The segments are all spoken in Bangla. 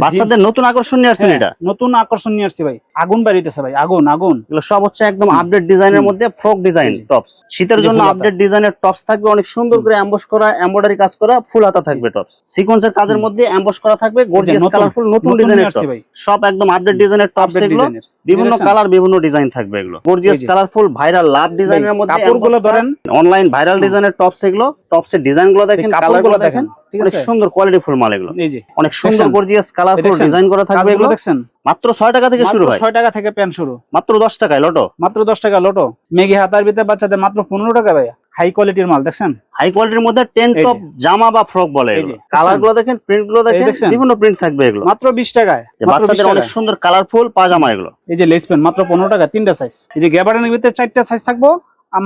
বাচ্চাদের নতুন আকর্ষণ নিয়ে আসছেন এটা? নতুন আকর্ষণ নিয়ে আসছি ভাই। আগুন বাড়িতেছে ভাই, আগুন আগুন। এগুলো সব হচ্ছে একদম আপডেট ডিজাইনের মধ্যে ফ্রক ডিজাইন টপস। শীতের জন্য আপডেট ডিজাইনের টপস থাকবে, অনেক সুন্দর করে এমবস করা, এমব্রয়ডারি কাজ করা, ফুল হাতা থাকবে টপস। সিকোয়েন্সের কাজের মধ্যে এমবস করা থাকবে, গর্জিয়াস কালারফুল নতুন ডিজাইনের টপস। সব একদম আপডেট ডিজাইনের টপস এগুলো। বিভিন্ন কালার বিভিন্ন ডিজাইন থাকবে এগুলো। গর্জিয়াস কালারফুল ভাইরাল লাভ ডিজাইনের মধ্যে কাপড়গুলো ধরেন অনলাইন ভাইরাল ডিজাইনের টপস এগুলো। টপসের ডিজাইনগুলো দেখেন, কালারগুলো দেখেন, অনেক সুন্দর কোয়ালিটি ফুল মাল এগুলো। এই যে অনেক সুন্দর গর্জিয়াস কালারফুল ডিজাইন করা থাকবে এগুলো। দেখছেন মাত্র 6 টাকা থেকে শুরু হয়। 6 টাকা থেকে প্যান্ট শুরু, মাত্র 10 টাকায় লটো। মাত্র 10 টাকা লটো। মেগি হাতার ভিতরে বাচ্চাদের মাত্র 15 টাকা ভাই। হাই কোয়ালিটির মাল দেখছেন, হাই কোয়ালিটির মধ্যে 10 টপ জামা বা ফ্রক বলে। কালার গুলো দেখেন, প্রিন্ট গুলো দেখেন, বিভিন্ন প্রিন্ট থাকবে এগুলো। মাত্র 20 টাকায় বাচ্চাদের অনেক সুন্দর কালারফুল পাজামা এগুলো। এই যে লেস প্যান্ট মাত্র 15 টাকা, 3টা সাইজ। এই যে গ্যাবার্ডেনের ভিতরে 4টা সাইজ থাকবো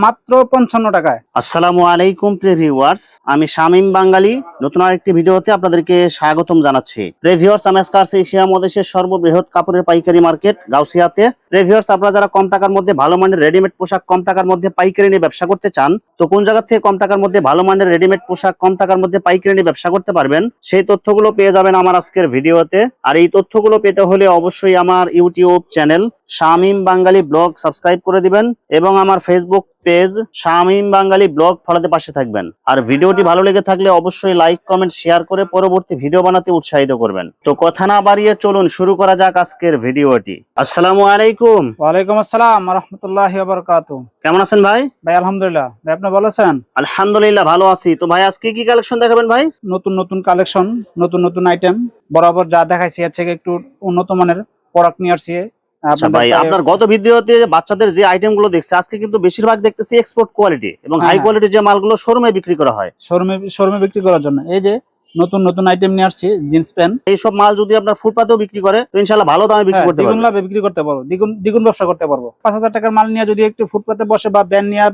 মাত্র 55 টাকায়। আসসালামু আলাইকুম প্রিয় ভিউয়ার্স, আমি শামীম বাঙালি নতুন আরেকটি ভিডিওতে আপনাদেরকে স্বাগতম জানাচ্ছি। প্রিয় ভিউয়ার্স, আমি আজকে আসছি এশিয়া মহাদেশের সর্ববৃহৎ কাপড়ের পাইকারি মার্কেট গাউসিয়াতে। প্রিয় ভিউয়ার্স, আপনারা যারা কম টাকার মধ্যে ভালো মানের রেডিমেড পোশাক কম টাকার মধ্যে পাইকারি নিয়ে ব্যবসা করতে চান, তো কোন জায়গা থেকে কম টাকার মধ্যে ভালো মানের রেডিমেড পোশাক কম টাকার মধ্যে পাইকারি নিয়ে ব্যবসা করতে পারবেন, সেই তথ্যগুলো পেয়ে যাবেন আমার আজকের ভিডিওতে। আর এই তথ্যগুলো পেতে হলে অবশ্যই আমার ইউটিউব চ্যানেল শামীম বাঙালি ব্লগ সাবস্ক্রাইব করে দিবেন এবং আমার ফেসবুক পেজ শামীম বাঙালি ব্লগ ফলোতে পাশে থাকবেন। আর ভিডিওটি ভালো লেগে থাকলে অবশ্যই লাইক কমেন্ট শেয়ার করে পরবর্তী ভিডিও বানাতে উৎসাহিত করবেন। তো কথা না বাড়িয়ে চলুন শুরু করা যাক আজকের ভিডিওটি। আসসালামু আলাইকুম। ওয়ালাইকুম আসসালাম ওয়া রাহমাতুল্লাহি ওয়া বারাকাতুহু। কেমন আছেন ভাই? ভাই আলহামদুলিল্লাহ। ভাই আপনি ভালো আছেন? আলহামদুলিল্লাহ ভালো আছি। তো ভাই আজকে কি কালেকশন দেখাবেন ভাই? নতুন নতুন কালেকশন, নতুন নতুন আইটেম। বরাবর যা দেখাইছি এর থেকে একটু উন্নত মানের প্রোডাক্ট নিয়ে আসছি। আচ্ছা ভাই, আপনার গত ভিডিওতে বাচ্চাদের যে আইটেম গুলো দেখছি, আজকে কিন্তু বেশিরভাগ দেখতেছি এক্সপোর্ট কোয়ালিটি এবং হাই কোয়ালিটির যে মালগুলো শোরুমে বিক্রি করা হয়, শোরুমে বিক্রি করার জন্য। এই যে নতুন নতুন আইটেম নিয়ে আসছি, জিন্স প্যান্ট। এইসব মাল যদি আপনার ফুটপাতেও বিক্রি করে তো ইনশাআল্লাহ ভালো দামে বিক্রি করতে পারবেন। দ্বিগুণ লাভে বিক্রি করতে পারবো, দ্বিগুণ ব্যবসা করতে পারবো। 5000 টাকার মাল নিয়ে যদি একটু ফুটপাতে বসে বা ব্যান নিয়ে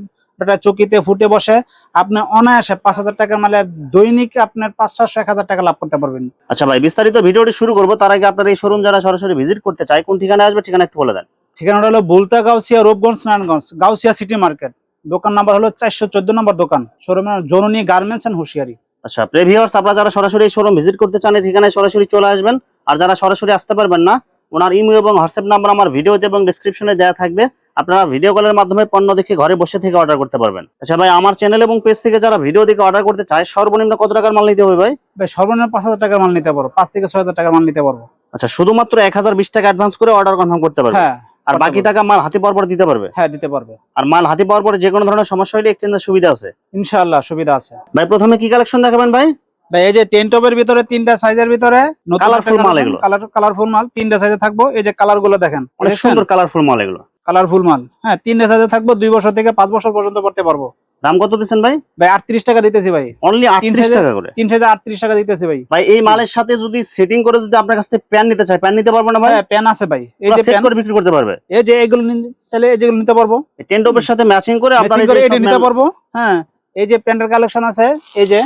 চকিতে ফুটে বসে, আপনি অনায়াসে 5000 টাকার মালে দৈনিক আপনার 500-1000 টাকা লাভ করতে পারবেন। আচ্ছা ভাই, বিস্তারিত ভিডিওটি শুরু করবো তার আগে আপনার এই শোরুম যারা সরাসরি ভিজিট করতে চায় কোন ঠিকানায় আসবে, ঠিকানা একটু বলে দেন। ঠিকানাটা হলো বুলতা গাউসিয়া, রূপগঞ্জ, নারায়ণগঞ্জ, গাউসিয়া সিটি মার্কেট। দোকান নাম্বার হলো 414 নম্বর দোকান, শোরুমের জননী গার্মেন্টস এন্ড হুঁশিয়ারি। আচ্ছা প্রিয় ভিউয়ার্স, আপনারা যারা সরাসরি এই শোরুম ভিজিট করতে চান এই ঠিকানায় সরাসরি চলে আসবেন। আর যারা সরাসরি আসতে পারবেন না, ওনার ইমো এবং হোয়াটসঅ্যাপ নাম্বার আমার ভিডিওতে এবং ডেসক্রিপশনে দেওয়া থাকবে। আপনারা ভিডিও কলের মাধ্যমে পণ্য দেখে ঘরে বসে থেকে অর্ডার করতে পারবেন। আচ্ছা ভাই, আমার চ্যানেল এবং পেজ থেকে যারা ভিডিও দেখে অর্ডার করতে চায় সর্বনিম্ন কত টাকার মাল নিতে হবে ভাই? ভাই সর্বনিম্ন 5000 টাকার মাল নিতে পারবো, 5 থেকে 6000 টাকার মাল নিতে পারবো। আচ্ছা, শুধুমাত্র 1020 টাকা অ্যাডভান্স করে অর্ডার কনফার্ম করতে পারবে? হ্যাঁ। আর বাকি টাকা মাল হাতে পাওয়ার পর দিতে পারবে? হ্যাঁ, দিতে পারবে। আর মাল হাতে পাওয়ার পরে যে কোনো ধরনের সমস্যা হলে এক্সচেঞ্জের সুবিধা আছে? ইনশাআল্লাহ সুবিধা আছে। ভাই প্রথমে কি কালেকশন দেখাবেন ভাই? ভাই এই যে 10 টপের ভিতরে 3টা সাইজের ভিতরে কালারফুল মাল এগুলো। কালারফুল মাল 3টা সাইজে থাকবো। এই যে কালার গুলো দেখেন, অনেক সুন্দর কালারফুল মাল এগুলো। কালারফুল মাল, হ্যাঁ 3টা সাইজে থাকবো। 2 বছর থেকে 5 বছর পর্যন্ত করতে পারবো। দাম কত দিচ্ছেন ভাই? ভাই 38 টাকা দিতেছি ভাই। অনলি 38 টাকা করে? 3 সাইজে 38 টাকা দিতেছি ভাই। ভাই এই মালের সাথে যদি সেটিং করে যদি আপনার কাছ থেকে প্যান নিতে চাই, প্যান নিতে পারবো না ভাই? হ্যাঁ প্যান আছে ভাই। এই যে প্যান করে বিক্রি করতে পারবে? এই যে এগুলো চাইলে যেগুলো নিতে পারবো, 10 টপের সাথে ম্যাচিং করে আপনারা এটা নিতে পারবো। হ্যাঁ, এই যে প্যান্টের কালেকশন আছে, এই যে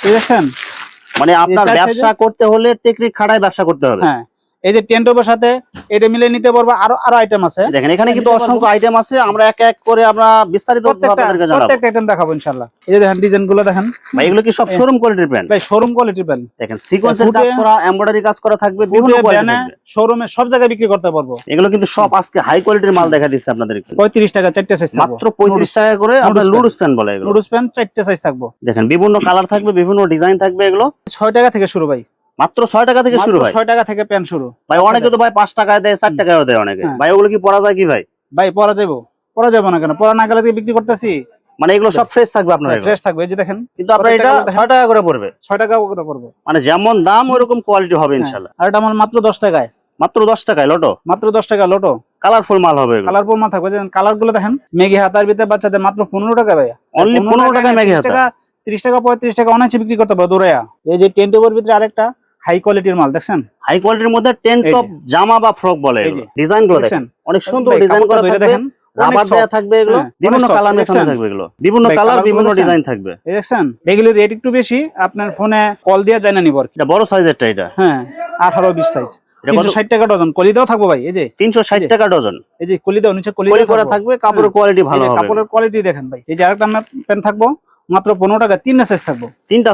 দেখছেন। মানে আপনার ব্যবসা করতে হলে টেকনিক খাটায় ব্যবসা করতে হবে। হ্যাঁ, এই যে 10 টপের সাথে এটা মিলে নিতে পারবো। আরো আইটেম আছে দেখেন, এখানে কিন্তু অসংখ্য আইটেম আছে। আমরা এক এক করে আমরা বিস্তারিত আপনাদেরকে জানাবো। প্রত্যেকটা আইটেম দেখাবো ইনশাআল্লাহ। এই যে দেখেন ডিজাইন গুলো দেখেন ভাই, এগুলো কি সব শোরুম কোয়ালিটির প্যান্ট? ভাই শোরুম কোয়ালিটির প্যান্ট। দেখেন সিকোয়েন্সের কাজ করা, এমব্রয়ডারি কাজ করা থাকবে, বিভিন্ন কোয়ালিটি থাকবে। শোরুমে সব জায়গায় বিক্রি করতে পারবো। এগুলো কিন্তু সব আজকে হাই কোয়ালিটির মাল দেখা দিচ্ছে আপনাদেরকে। 35 টাকা 4টা সাইজ থাকবে, মাত্র 35 টাকা করে। আপনার লুডুস প্যান্ট বলে এগুলো। লুডুস প্যান্ট 4টা সাইজ থাকবে। দেখেন বিভিন্ন কালার থাকবে, বিভিন্ন ডিজাইন থাকবে। এগুলো 6 টাকা থেকে শুরু ভাই। মাত্র 6 টাকা থেকে শুরু হয়? 6 টাকা থেকে প্যান্ট শুরু ভাই। অনেকে তো ভাই 5 টাকায় দেয়, 4 টাকায়ও দেয় অনেকে। ভাই ওগুলো কি পরা যায় কি ভাই? ভাই পরা যাবো না কেন? পরা না গেলে বিক্রি করতেছি। মানে এগুলো সব ফ্রেশ থাকবে আপনার? ফ্রেশ থাকবে। এই যে দেখেন, কিন্তু আপনার এটা 6 টাকা করে পড়বে? 6 টাকা করে পড়বে। মানে যেমন দাম ওইরকম কোয়ালিটি হবে ইনশাআল্লাহ। আর এটা আমার মাত্র 10 টাকায়। মাত্র 10 টাকায় লটো? মাত্র 10 টাকা লটো। কালারফুল মাল হবে এগুলো। কালারফুল মাল থাকবে। যেমন কালার গুলো দেখেন, মেগি হাতার ভিতরে বাচ্চাদের মাত্র 15 টাকা ভাই। অনলি 15 টাকায় মেগি হাতা? 30 টাকা 35 টাকা অনায়াসে বিক্রি করতে পারবে দৌড়াইয়া। এই যে 10 টপের ভিতরে আরেকটা হাই কোয়ালিটির মাল দেখছেন। হাই কোয়ালিটির মধ্যে 10 টপ জামা বা ফ্রক বলে এগুলো। ডিজাইন গুলো দেখেন, অনেক সুন্দর ডিজাইন করা থাকবে। রাবার দেয়া থাকবে এগুলো, বিভিন্ন কালার মেশানো থাকবে এগুলো। বিভিন্ন কালার বিভিন্ন ডিজাইন থাকবে। এই দেখছেন, এগুলোর রেট একটু বেশি। আপনার ফোনে কল দিয়ে যায় না নিব। এটা বড় সাইজেরটা এটা? হ্যাঁ 18-20 সাইজ। 360 টাকা ডজন। কলিদাও থাকবো ভাই। এই যে 360 টাকা ডজন। এই যে কলিদাও নিচে কলি করা থাকবে। কাপড়ের কোয়ালিটি ভালো হবে। কাপড়ের কোয়ালিটি দেখেন ভাই। এই যে আরেকটা প্যান্ট থাকবো, মাত্র 15 টাকা, তিনটা সাইজ থাকবো। তিনটা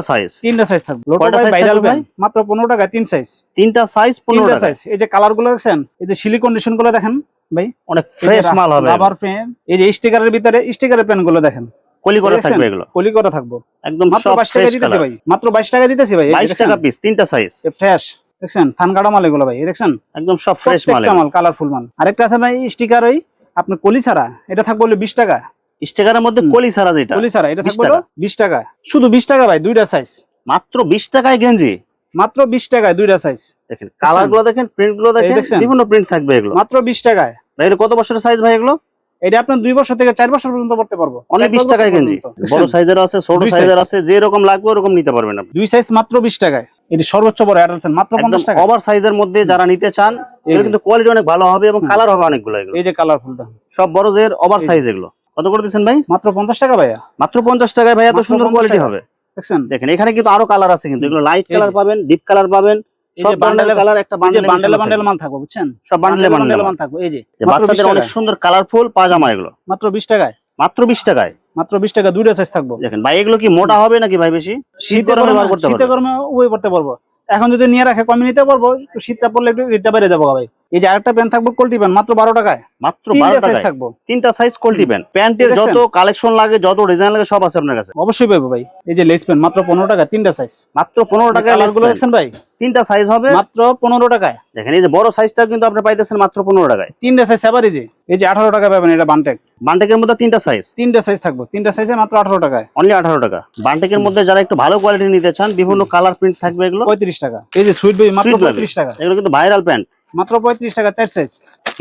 সাইজ থাকবে। লোটো কয়টা ভাই size ভাইরাল থাকবে ভাই? ব্যান্ড, মাত্র 15 টাকা, তিন সাইজ। তিনটা সাইজ 15 তিনটা টাকা। সাইজ। এই যে কালার গুলো দেখছেন, এই যে সিলিকন কন্ডিশন গুলো দেখেন ভাই, অনেক ফ্রেশ মাল হবে। রাবার পেন, এই যে স্টিকারের ভিতরে স্টিকারের পেন গুলো দেখেন, কলি করা থাকবে এগুলো, পলি করা থাকবো। একদম মাত্র সব 22 টাকা ফ্রেশ দিতেছি কালার। ভাই, মাত্র 22 টাকা দিতেছি ভাই। 22 টাকা পিস, তিনটা সাইজ ফ্রেশ দেখছেন, থান কাটা মাল এগুলো ভাই, এই দেখছেন একদম সব ফ্রেশ মাল। প্রত্যেকটা মাল কালারফুল মাল। আরেকটা আছে ভাই স্টিকার, ওই আপনার কলি ছাড়া, এটা থাকবে হলো 20 টাকা। স্টিকারের মধ্যে কলি ছাড়া, যেটা কলি ছাড়া এটা 20 থাকবে হলো 20 টাকা, শুধু 20 টাকা ভাই, দুইটা সাইজ। মাত্র 20 টাকায় গেঞ্জি, মাত্র 20 টাকায় দুইটা সাইজ। দেখেন কালার গুলো দেখেন, প্রিন্ট গুলো দেখেন, দেখছেন? বিভিন্ন প্রিন্ট থাকবে এগুলো মাত্র 20 টাকায়। ভাই। এটা কত বছরের সাইজ ভাই এগুলো? এটা আপনার 2 বছর থেকে 4 বছর পর্যন্ত পড়তে পারবো। অনলি 20 টাকায় গেঞ্জি। বড় সাইজের আছে, ছোট দুই সাইজের size। আছে, যে রকম লাগবে ওরকম নিতে পারবেন আপনি। দুই সাইজ মাত্র 20 টাকায়। এটি সর্বোচ্চ বড় অ্যাডালসেন, মাত্র 50 টাকা। ওভার সাইজের মধ্যে যারা নিতে চান, এগুলো কিন্তু কোয়ালিটি অনেক ভালো হবে এবং কালার হবে অনেকগুলো এগুলো। এই যে কালারফুল দাম, সব বড়দের ওভার সাইজ এগুলো। কত করে দিচ্ছেন ভাই? মাত্র 50 টাকা ভাইয়া। মাত্র 50 টাকায় ভাই, এত মাত্র সুন্দর 50 কোয়ালিটি টাকা। হবে। দেখছেন, দেখেন এখানে কিন্তু আরো কালার আছে, কিন্তু এগুলো লাইট এই কালার যে। পাবেন, ডিপ কালার পাবেন, এই সব যে বান্ডেল কালার, একটা বান্ডেলে বান্ডেল বান্ডেল মাল থাকবে, বুঝছেন? সব বান্ডেলে বান্ডেল মাল থাকবে। এই যে মাত্র 20 বাচ্চাদের অনেক টাকায়। সুন্দর কালারফুল পাজামা এগুলো মাত্র 20 টাকায়। মাত্র 20 টাকায়। মাত্র 20 টাকা, দুইটা সাইজ থাকবো। দেখেন ভাই, এগুলো কি মোটা হবে নাকি ভাই? বেশি শীত গরমে ব্যবহার করতে শীতে পারবেন। গরমে উভয় করতে পারবো। এখন যদি নিয়ে রাখে কমে নিতে পারবো, একটু শীতটা পড়লে একটু রেটটা বেড়ে যাবো ভাই। এই যে আরেকটা প্যান্ট থাকবো, কোয়ালিটি প্যান্ট, মাত্র 12 টাকায়। মাত্র 12 তিনটা সাইজ টাকায় থাকবো। তিনটা সাইজ কোয়ালিটি প্যান্ট। প্যান্টের দেখছেন? যত কালেকশন লাগে, যত ডিজাইন লাগে, সব আছে আপনার কাছে। অবশ্যই পাবো ভাই। এই যে লেস প্যান্ট, মাত্র 15 টাকা, তিনটা সাইজ। মাত্র 15 টাকায় কালার গুলো দেখছেন ভাই, তিনটা সাইজ হবে মাত্র 15 টাকায়। দেখেন এই যে বড় সাইজটাও কিন্তু আপনি পাইতেছেন মাত্র 15 টাকায়। তিনটা সাইজ আবার এই যে 18 টাকা পাবেন। এটা বানটেক, বান্টেকের মধ্যে তিনটা সাইজ, তিনটা সাইজ থাকবো। তিনটা সাইজে মাত্র 18 টাকায়। অনলি 18 টাকা। বান্টেকের মধ্যে যারা একটু ভালো কোয়ালিটি নিতে চান, বিভিন্ন কালার প্রিন্ট থাকবে এগুলো 35 টাকা। এই যে সুইট বেবি, মাত্র Sweet baby। 35 টাকা। এগুলো কিন্তু ভাইরাল প্যান্ট, মাত্র 35 টাকা, 4 সাইজ।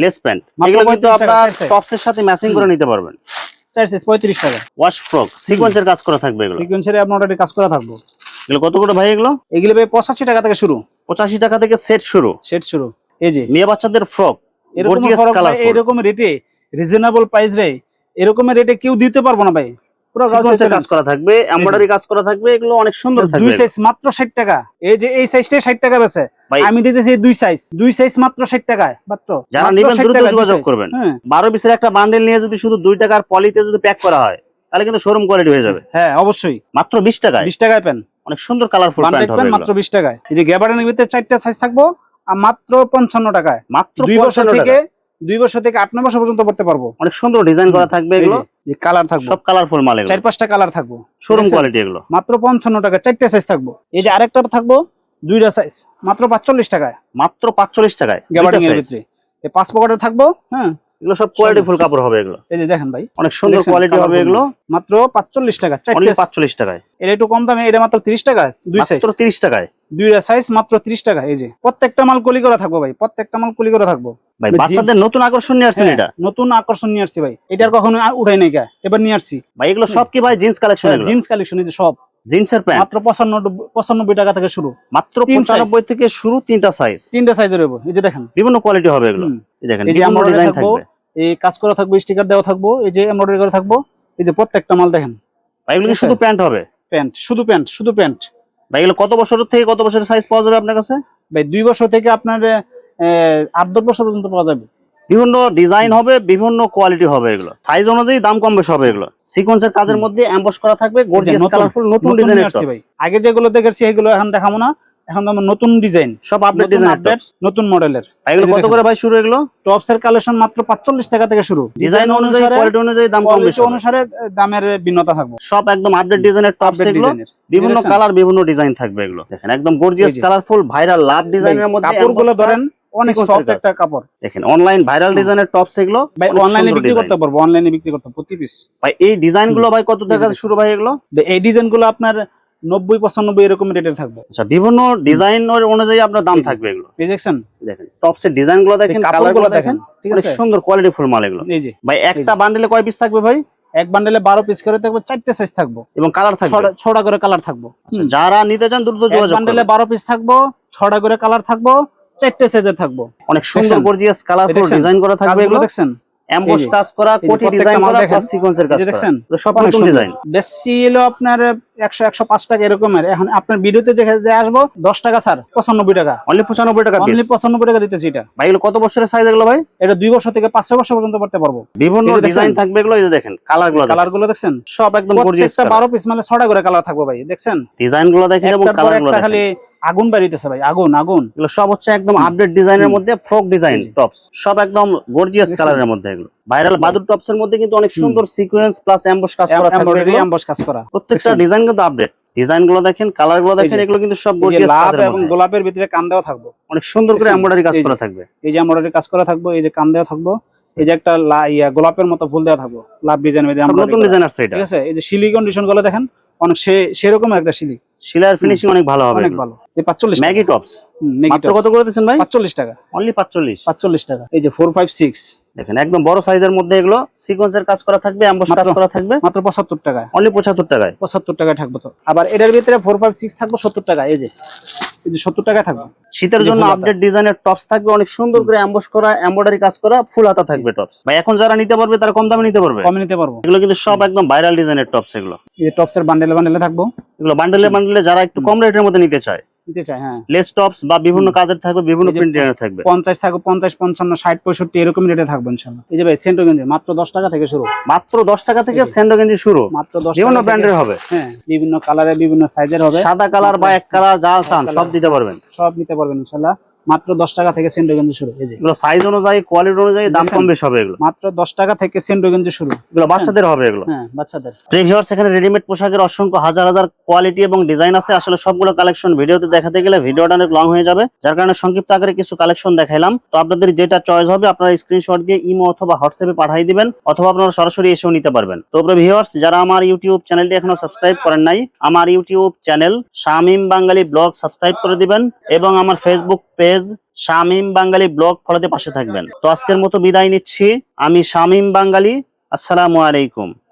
Less pant. মাত্র এগুলো কিন্তু 35 টাকা, আপনার 4 size। টপসের সাথে ম্যাচিং করে নিতে পারবেন। 4 সাইজ 35 টাকা। ওয়াশ ফ্রক সিকোয়েন্সের কাজ করা থাকবে এগুলো। সিকোয়েন্সের আপনার ওটা কাজ করা থাকবো। এগুলো কত করে ভাই? এগুলো এগুলো ভাই 85 টাকা থেকে শুরু। 85 টাকা থেকে সেট শুরু। সেট শুরু। এই যে মেয়ে বাচ্চাদের ফ্রক, এরকম গর্জিয়াস ফরক ভাই, কালারফুল, এরকম রেটে, রিজনেবল প্রাইস রে, এরকম রেটে কেউ দিতে পারবো না ভাই। পুরো সিকোয়েন্সের কাজ করা থাকবে, এমব্রয়ডারি কাজ করা থাকবে, এগুলো অনেক সুন্দর থাকবে। দুই সাইজ মাত্র 60 টাকা। এই যে এই সাইজটাই 60 টাকা বেচে, ভাই আমি দিতেছি দুই সাইজ মাত্র 60 টাকায়। মাত্র যারা মাত্র নেবেন 60 দ্রুত টাকা, দুই যোগাযোগ size। করবেন। হ্যাঁ 12 পিসের একটা বান্ডেল নিয়ে যদি শুধু 2 টাকার পলিতে যদি প্যাক করা হয়, তাহলে কিন্তু শোরুম কোয়ালিটি হয়ে যাবে। হ্যাঁ অবশ্যই। মাত্র 20 টাকায় 20 টাকায় পেন, অনেক সুন্দর কালারফুল বান্ডেল প্যান্ট হবে পেন, এগুলো। মাত্র 20 টাকায়। এই যে গ্যাবার্ডেনের ভিতরে 4টা সাইজ থাকবো, আর মাত্র 55 টাকায়। মাত্র 2 বছর 55 থেকে টাকা। 2 বছর থেকে 8-9 বছর পর্যন্ত পড়তে পারবো। অনেক সুন্দর ডিজাইন করা থাকবে এই এগুলো, যে কালার থাকবো, সব কালারফুল মাল এগুলো, 4-5টা কালার থাকবো, শোরুম দেখছেন? কোয়ালিটি এগুলো। মাত্র 55 টাকা, 4টা সাইজ থাকবো। এই যে আরেকটা থাকবো, 2টা সাইজ, মাত্র 45 টাকায়। মাত্র 45 টাকায় গ্যাবার্ডিং দুইটা এর size। ভিতরে এই 5 পকেটে থাকবো। হ্যাঁ এগুলো সব কোয়ালিটি ফুল কাপড় হবে এগুলো। এই যে দেখেন ভাই, অনেক সুন্দর দেখছেন? কোয়ালিটি হবে colourful এগুলো, মাল। মাত্র 45 টাকা, 4টা। অনলি 45 টাকায়। এটা একটু কম দামে, এটা মাত্র 30 টাকা, 2 সাইজ, মাত্র 30 টাকায় 2টা সাইজ, মাত্র 30 টাকা। এই যে প্রত্যেকটা মাল কলি করা থাকবো ভাই, প্রত্যেকটা মাল কলি করা থাকবো ভাই। ভাই, বাচ্চাদের নতুন আকর্ষণ নিয়ে আসছেন হ্যাঁ, এটা নতুন আকর্ষণ নিয়ে আসছি ভাই। এটার কখনো আর উঠাই নাই, এবার নিয়ে আসছি ভাই। এগুলো সব কি ভাই জিন্স কালেকশন? এগুলো জিন্স কালেকশন। এই যে সব জিন্সের প্যান্ট, মাত্র 95 টাকা থেকে শুরু, মাত্র তিন size। 95 থেকে শুরু, তিনটা সাইজ, 3টা সাইজের হইব। এই যে দেখেন, বিভিন্ন কোয়ালিটি হবে এগুলো। হুম। এই দেখেন এই যে বিভিন্ন এমব্রয়ডারি ডিজাইন থাকবো, থাকবে এই কাজ করা থাকবো, স্টিকার দেওয়া থাকবো, এই যে এমব্রয়ডারি করা থাকবো। এই যে প্রত্যেকটা মাল দেখেন, ভাই। এগুলো কি শুধু প্যান্ট হবে প্যান্ট, শুধু প্যান্ট, শুধু প্যান্ট ভাই? এগুলো কত বছর থেকে কত বছরের সাইজ পাওয়া যাবে আপনার কাছে ভাই? 2 বছর থেকে আপনার 8-10 বছর পর্যন্ত পাওয়া যাবে। বিভিন্ন ডিজাইন হবে, বিভিন্ন কোয়ালিটি হবে এগুলো, সাইজ অনুযায়ী দাম কম বেশি হবে এগুলো। সিকোয়েন্সের কাজের মধ্যে এমবস করা থাকবে, গর্জিয়াস নতুন- কালারফুল নতুন নতুন ডিজাইনের নিয়ে আসছি ভাই। আগে যেগুলো দেখেছি এগুলো এখন দেখাবো না, এখন আমার নতুন ডিজাইন, সব আপডেট নতুন ডিজাইন আপডেট, নতুন মডেলের। এগুলো কত করে ভাই শুরু? এগুলো টপস এর কালেকশন মাত্র 45 টাকা থেকে শুরু। ডিজাইন অনুযায়ী, কোয়ালিটি অনুযায়ী দাম কম বেশি কোয়ালিটি হবে। অনুসারে দামের ভিন্নতা থাকবে। সব একদম আপডেট ডিজাইনের টপস আপডেট এগুলো, ডিজাইনের বিভিন্ন দেখছেন? কালার, বিভিন্ন ডিজাইন থাকবে এগুলো। দেখেন একদম গর্জিয়াস এই যে। কালারফুল ভাইরাল লাভ ডিজাইনের মধ্যে কাপড়গুলো emboss ধরেন, কাজ, অনেক sequence এর সফট কাজ। একটা কাপড়। দেখেন অনলাইন ভাইরাল ডিজাইনের টপস এগুলো ভাই অনেক অনলাইনে সুন্দর বিক্রি design। করতে পারবো, অনলাইনে বিক্রি করতে প্রতি পিস। ভাই এই ডিজাইন গুলো ভাই কত টাকা দেখেন। শুরু ভাই এগুলো? এই ডিজাইন গুলো আপনার 90-95 এরকম রেটের থাকবে। আচ্ছা, বিভিন্ন ডিজাইন অনুযায়ী আপনার দাম এই যে। থাকবে এগুলো। এই দেখছেন, দেখেন টপস এর ডিজাইন গুলো দেখেন, কালার কাপড়গুলো গুলো দেখেন, দেখেন, ঠিক অনেক আছে? সুন্দর কোয়ালিটি ফুল মাল এগুলো। এই যে ভাই একটা বান্ডেলে কয় পিস থাকবে ভাই? এক বান্ডেলে 12 পিস করে থাকবে, 4টা সাইজ থাকবো এবং কালার থাকবে, 6টা করে কালার থাকবো। আচ্ছা, যারা নিতে চান দ্রুত এক যোগাযোগ বান্ডেলে করবেন। 12 পিস থাকবো, 6টা করে কালার থাকবো, 4টে সাইজের থাকবো। অনেক সুন্দর দেখছেন? গর্জিয়াস কালারফুল দেখছেন? ডিজাইন করা থাকবে কাজগুলো এগুলো। দেখছেন? এমবস এই যে, কাজ করা, এই যে কোটি প্রত্যেকটা ডিজাইন মাল করা, দেখেন। প্লাস সিকোয়েন্সের কাজ এই যে করা। দেখছেন? এগুলো সব অনেক নতুন সুন্দর। ডিজাইন। বেশি হলো আপনার 100-105 টাকা এরকমের। এখন আপনার ভিডিওতে দেখে যে আসবো 10 টাকা ছাড়, 95 টাকা, অনলি 95 টাকা পিস। অনলি 95 টাকা দিতেছি এটা। ভাই এগুলো কত বছরের সাইজ এগুলো ভাই? এটা 2 বছর থেকে 5-6 বছর পর্যন্ত পড়তে পারবো। বিভিন্ন এই যে ডিজাইন দেখছেন? থাকবে এগুলো, এই যে দেখেন কালার গুলো, কালার গুলো দেখছেন? সব একদম গর্জিয়াস প্রত্যেকটা 12 পিস মানে 6টা করে কালার থাকবে ভাই, দেখছেন? ডিজাইন গুলো দেখেন এবং একটার পর কালার গুলো একটা দেখেন। খালি আগুন বাড়িতেছে ভাই, আগুন আগুন। এগুলো সব হচ্ছে একদম আপডেট ডিজাইনের মধ্যে, ফ্রক ডিজাইন এই যে। টপস, সব একদম গর্জিয়াস দেখছেন? কালারের মধ্যে। এগুলো ভাইরাল বাদুর টপস এর মধ্যে কিন্তু অনেক সুন্দর সিকোয়েন্স প্লাস এমবস কাজ করা থাকবে। এমব্রয়ডারি এগুলো এমবস কাজ করা। প্রত্যেকটা দেখছেন? ডিজাইন কিন্তু আপডেট। ডিজাইন গুলো দেখেন, কালার গুলো দেখেন, যে, এগুলো কিন্তু সব এই যে গর্জিয়াস লাভ কাজের এবং মধ্যে। গোলাপের ভিতরে কান দেওয়া থাকবে। অনেক সুন্দর করে দেখছেন? এমব্রয়ডারি কাজ এই যে। করা থাকবে। এই যে এমব্রয়ডারি কাজ করা থাকবে, এই যে কান দেওয়া থাকবে, এই যে একটা গোলাপের মতো ফুল দেওয়া থাকবে, লাভ ডিজাইনের মধ্যে সব এমব্রয়ডারি নতুন করা। ডিজাইন আসছে এটা। ঠিক আছে? এই যে সিলি কন্ডিশন গুলো দেখেন, অনেক সেরকম একটা সিলি, শিলার ফিনিশিং অনেক ভালো হবে। অনেক ভালো। এই 45 ম্যাগি টপস ম্যাগি মাত্র কত করে দিচ্ছেন ভাই? 45 টাকা, অনলি 45। 45 টাকা। এই যে 456 দেখেন একদম বড় সাইজের মধ্যে এগুলো সিকোয়েন্সের কাজ করা থাকবে, এমবস কাজ মাত্র- করা থাকবে, মাত্র 75 টাকায়। অনলি 75 টাকায়। 75 টাকায় থাকবে তো। আবার এটার ভিতরে 456 থাকবে 70 টাকা। এই যে 70 টাকায় থাকবে। শীতের এই যে জন্য ফুল হাতা। আপডেট ডিজাইনের টপস থাকবে, অনেক সুন্দর করে এমবস করা, এমব্রয়ডারি কাজ করা, ফুল হাতা থাকবে টপস। ভাই এখন যারা নিতে পারবে তারা কম দামে নিতে পারবে। কমে নিতে পারবো। এগুলো কিন্তু সব একদম ভাইরাল ডিজাইনের টপস। এগুলো এই যে টপসের বান্ডেলে বান্ডেলে থাকবো, এগুলো বান্ডেলে বান্ডেলে যারা একটু কম রেটের মধ্যে নিতে চায়, নিতে চাই। হ্যাঁ, লেস টপস বা বিভিন্ন কাজের থাকবে, বিভিন্ন এই যে প্রিন্ট ডিজাইনের থাকবে। 50 থাকবে, 50, 55, 60, 65 এরকম রেটে থাকবে ইনশাআল্লাহ। এই যে ভাই সেন্টো গেঞ্জি মাত্র 10 টাকা থেকে শুরু। মাত্র 10 টাকা থেকে এই যে। স্যান্ডো গেঞ্জি শুরু, মাত্র 10 বিভিন্ন টাকা থেকে। ব্র্যান্ডের হবে। হ্যাঁ, বিভিন্ন কালারের বিভিন্ন সাইজের হবে। সাদা কালার বা এক কালার যা চান সব দিতে পারবেন। সব নিতে পারবেন ইনশাআল্লাহ। মাত্র 10 টাকা থেকে সেন্টো গেঞ্জি শুরু। এই যে এগুলো সাইজ অনুযায়ী, কোয়ালিটি অনুযায়ী দাম দেখছেন? কম বেশি হবে। এগুলো মাত্র 10 টাকা থেকে সেন্টো গেঞ্জি শুরু। এগুলো বাচ্চাদের হবে। এগুলো হ্যাঁ, বাচ্চাদের। ভিউয়ার্স, এখানে রেডিমেড পোশাকের অসংখ্য হাজার হাজার কোয়ালিটি এবং ডিজাইন আছে। আসলে সবগুলো কালেকশন ভিডিওতে দেখাতে গেলে ভিডিওটা অনেক লং হয়ে যাবে, যার কারণে সংক্ষিপ্ত আকারে কিছু কালেকশন দেখাইলাম। তো আপনাদের যেটা চয়েস হবে আপনারা স্ক্রিনশট দিয়ে ইমো অথবা হোয়াটসঅ্যাপে পাঠিয়ে দিবেন, অথবা আপনারা সরাসরি এসেও নিতে পারবেন। তো ভিউয়ার্স, যারা আমার ইউটিউব চ্যানেলটি এখনো সাবস্ক্রাইব করেন নাই, আমার ইউটিউব চ্যানেল শামীম বাঙালি ব্লগ সাবস্ক্রাইব করে দিবেন এবং আমার ফেসবুক পেজ শামীম বাঙালি ব্লগ ফলোতে পাশে থাকবেন। তো আজকের মতো বিদায় নিচ্ছি। আমি শামীম বাঙালি। আসসালামু আলাইকুম।